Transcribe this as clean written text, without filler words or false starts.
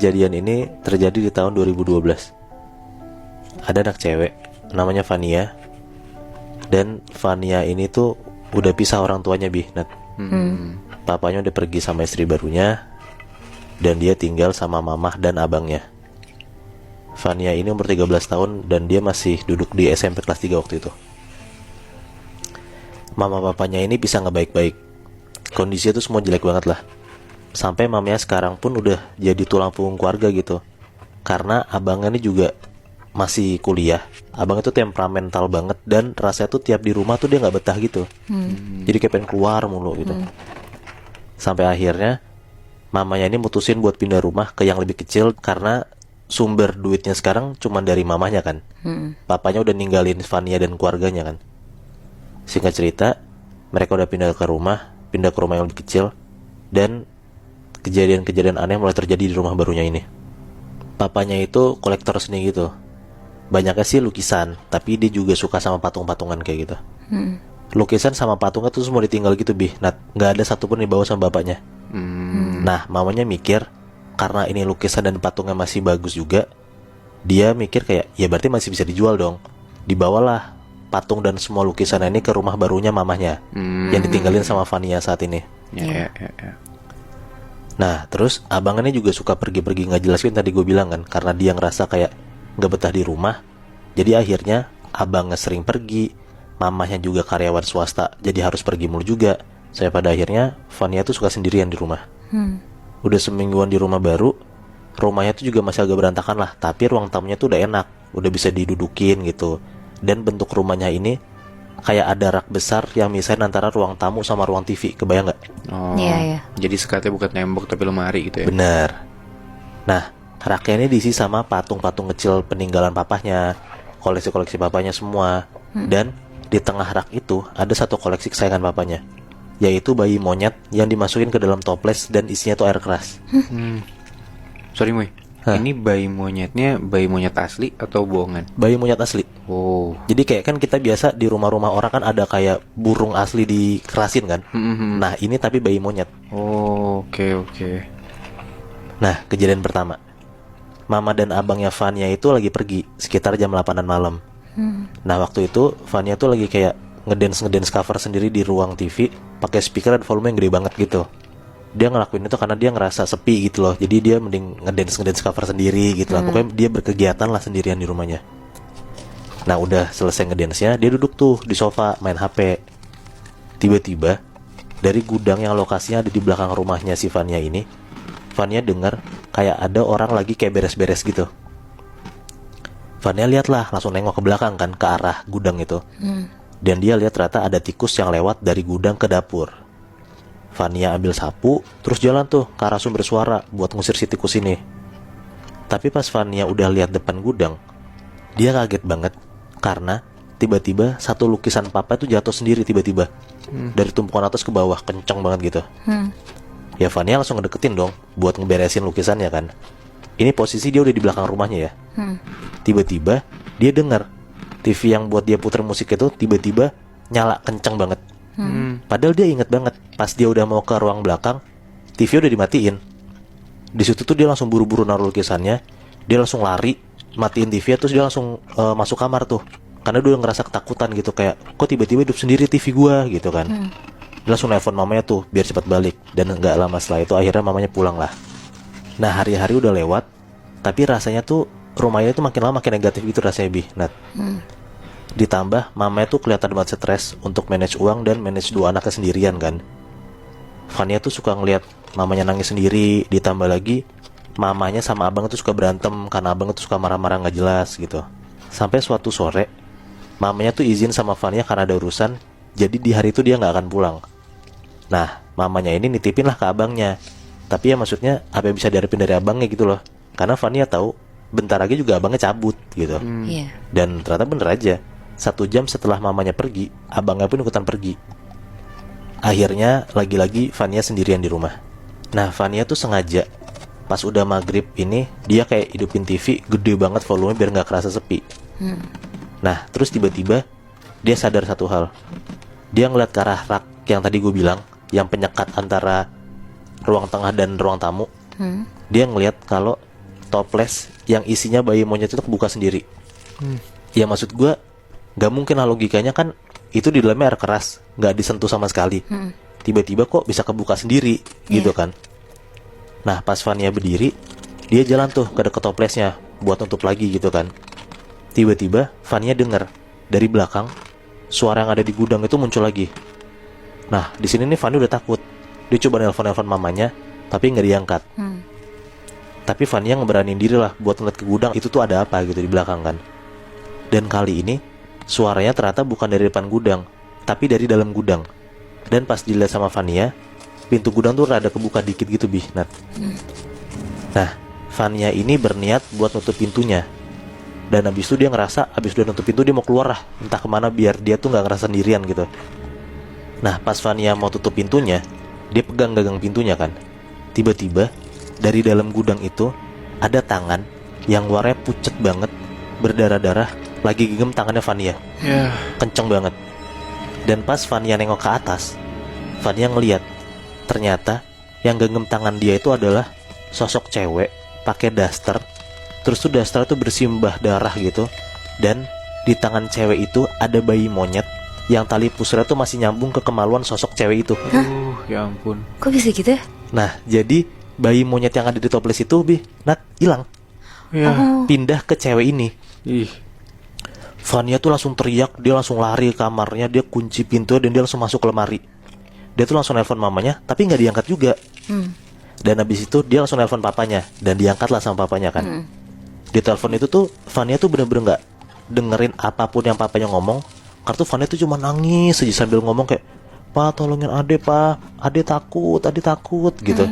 kejadian ini terjadi di tahun 2012. Ada anak cewek namanya Vania. Dan Vania ini tuh udah pisah orang tuanya Nat. Papanya udah pergi sama istri barunya, dan dia tinggal sama mamah dan abangnya. Vania ini umur 13 tahun dan dia masih duduk di SMP kelas 3 waktu itu. Mama papanya ini bisa nggak baik-baik. Kondisinya tuh semua jelek banget lah. Sampai mamanya sekarang pun udah jadi tulang punggung keluarga gitu. Karena abangnya ini juga masih kuliah. Abang itu temperamental banget dan rasanya tuh tiap di rumah tuh dia nggak betah gitu. Jadi kayak pengen keluar mulu gitu. Sampai akhirnya mamanya ini mutusin buat pindah rumah ke yang lebih kecil karena sumber duitnya sekarang cuma dari mamanya kan. Papanya udah ninggalin Vania dan keluarganya kan. Singkat cerita, mereka udah pindah ke rumah yang lebih kecil, dan kejadian-kejadian aneh mulai terjadi di rumah barunya ini. Papanya itu kolektor seni gitu. Banyaknya sih lukisan, tapi dia juga suka sama patung-patungan kayak gitu. Lukisan sama patungnya tuh semua ditinggal gitu Nat. Gak ada satupun dibawa sama bapaknya. Nah, mamanya mikir karena ini lukisan dan patungnya masih bagus juga, dia mikir kayak ya berarti masih bisa dijual dong. Dibawalah patung dan semua lukisan ini ke rumah barunya mamahnya, yang ditinggalin sama Vania saat ini. Nah, terus abangnya juga suka pergi-pergi nggak jelas kan tadi gue bilang kan, karena dia ngerasa kayak nggak betah di rumah. Jadi akhirnya abangnya sering pergi, mamahnya juga karyawan swasta, jadi harus pergi mulu juga. Saya pada akhirnya Vania tuh suka sendirian di rumah. Udah semingguan di rumah baru, rumahnya tuh juga masih agak berantakan lah, tapi ruang tamunya tuh udah enak, udah bisa didudukin gitu. Dan bentuk rumahnya ini kayak ada rak besar yang misahin antara ruang tamu sama ruang TV, kebayang nggak? Oh, iya. Jadi sekatnya bukan tembok tapi lemari gitu ya? Bener. Nah, raknya ini diisi sama patung-patung kecil peninggalan papahnya, koleksi-koleksi papahnya semua. Dan di tengah rak itu ada satu koleksi kesayangan papahnya, yaitu bayi monyet yang dimasukin ke dalam toples dan isinya tuh air keras. Sorry Moy, ini bayi monyetnya bayi monyet asli atau bohongan? Bayi monyet asli. Oh. Jadi kayak kan kita biasa di rumah-rumah orang kan ada kayak burung asli dikerasin kan. Nah ini tapi bayi monyet. Oh, oke. Nah, kejadian pertama, mama dan abangnya Vania itu lagi pergi sekitar jam 8-an malam. Nah waktu itu Vania tuh lagi kayak ngedance cover sendiri di ruang TV, pakai speaker dan volume yang gede banget gitu. Dia ngelakuin itu karena dia ngerasa sepi gitu loh. Jadi dia mending ngedance cover sendiri gitu lah. Pokoknya dia berkegiatan lah sendirian di rumahnya. Nah udah selesai ngedance-nya, dia duduk tuh di sofa main HP. Tiba-tiba dari gudang yang lokasinya ada di belakang rumahnya si Vania ini, Vania dengar kayak ada orang lagi kayak beres-beres gitu. Vania lihat lah, langsung nengok ke belakang kan, ke arah gudang itu. Dan dia lihat ternyata ada tikus yang lewat dari gudang ke dapur. Vania ambil sapu, terus jalan tuh ke arah sumber suara buat ngusir si tikus ini. Tapi pas Vania udah lihat depan gudang, dia kaget banget karena tiba-tiba satu lukisan papa itu jatuh sendiri tiba-tiba dari tumpukan atas ke bawah, kenceng banget gitu. Ya Vania langsung ngedeketin dong buat ngeberesin lukisannya kan. Ini posisi dia udah di belakang rumahnya ya. Tiba-tiba dia dengar TV yang buat dia puter musik itu tiba-tiba nyala kenceng banget. Padahal dia inget banget pas dia udah mau ke ruang belakang, TV udah dimatiin. Di situ tuh dia langsung buru-buru naruh lukisannya, dia langsung lari, matiin TV, terus dia langsung masuk kamar tuh. Karena dia udah ngerasa ketakutan gitu, kayak kok tiba-tiba hidup sendiri TV gua gitu kan. Dia langsung nelfon mamanya tuh biar cepat balik. Dan nggak lama setelah itu akhirnya mamanya pulang lah. Nah hari-hari udah lewat, tapi rasanya tuh rumahnya tuh makin lama makin negatif gitu rasanya Nat. Ditambah mamanya tuh kelihatan banget stres untuk manage uang dan manage dua anaknya sendirian kan. Vania tuh suka ngeliat mamanya nangis sendiri. Ditambah lagi mamanya sama abang tuh suka berantem karena abang tuh suka marah-marah gak jelas gitu. Sampai suatu sore mamanya tuh izin sama Vania karena ada urusan, jadi di hari itu dia gak akan pulang. Nah mamanya ini nitipin lah ke abangnya. Tapi ya maksudnya apa yang bisa diharapin dari abangnya gitu loh. Karena Vania tahu bentar lagi juga abangnya cabut gitu. Dan ternyata bener aja, 1 jam setelah mamanya pergi, abangnya pun ikutan pergi. Akhirnya lagi-lagi Vania sendirian di rumah. Nah Vania tuh sengaja pas udah maghrib ini dia kayak hidupin TV gede banget volume biar gak kerasa sepi. Nah terus tiba-tiba dia sadar satu hal. Dia ngeliat ke arah rak yang tadi gue bilang, yang penyekat antara ruang tengah dan ruang tamu. Dia ngeliat kalau toples yang isinya bayi monyet itu kebuka sendiri. Ya maksud gue, nggak mungkin lah logikanya kan, itu di dalamnya air keras, nggak disentuh sama sekali. Tiba-tiba kok bisa kebuka sendiri, gitu kan. Nah pas Vania berdiri, dia jalan tuh ke deket toplesnya buat nutup lagi gitu kan. Tiba-tiba Vania dengar dari belakang suara yang ada di gudang itu muncul lagi. Nah di sini nih Vania udah takut. Dia coba nelpon mamanya, tapi nggak diangkat. Tapi Vania ngeberanin diri lah buat ngeliat ke gudang itu tuh ada apa gitu di belakang kan. Dan kali ini suaranya ternyata bukan dari depan gudang, tapi dari dalam gudang. Dan pas dilihat sama Vania, pintu gudang tuh rada kebuka dikit gitu Nat. Nah Vania ini berniat buat nutup pintunya. Dan abis itu dia ngerasa, abis udah nutup pintu dia mau keluar lah, entah kemana biar dia tuh gak ngerasa sendirian gitu. Nah pas Vania mau tutup pintunya, dia pegang gagang pintunya kan. Tiba-tiba dari dalam gudang itu ada tangan yang warnanya pucet banget, berdarah-darah, lagi genggam tangannya Vania. Kenceng banget. Dan pas Vania nengok ke atas, Vania ngeliat ternyata yang genggam tangan dia itu adalah sosok cewek pakai daster. Terus tuh daster tuh bersimbah darah gitu. Dan di tangan cewek itu ada bayi monyet yang tali pusarnya tuh masih nyambung ke kemaluan sosok cewek itu. Ya ampun. Kok bisa gitu ya? Nah jadi bayi monyet yang ada di toples itu Nat hilang, pindah ke cewek ini. Vania tuh langsung teriak, dia langsung lari ke kamarnya, dia kunci pintu dan dia langsung masuk ke lemari. Dia tuh langsung nelpon mamanya, tapi nggak diangkat juga. Dan habis itu dia langsung nelpon papanya, dan diangkat lah sama papanya kan. Di telepon itu tuh Vania tuh bener-bener nggak dengerin apapun yang papanya ngomong, karena tuh Vania tuh cuma nangis aja sambil ngomong kayak, "Pa tolongin ade pa, ade takut gitu."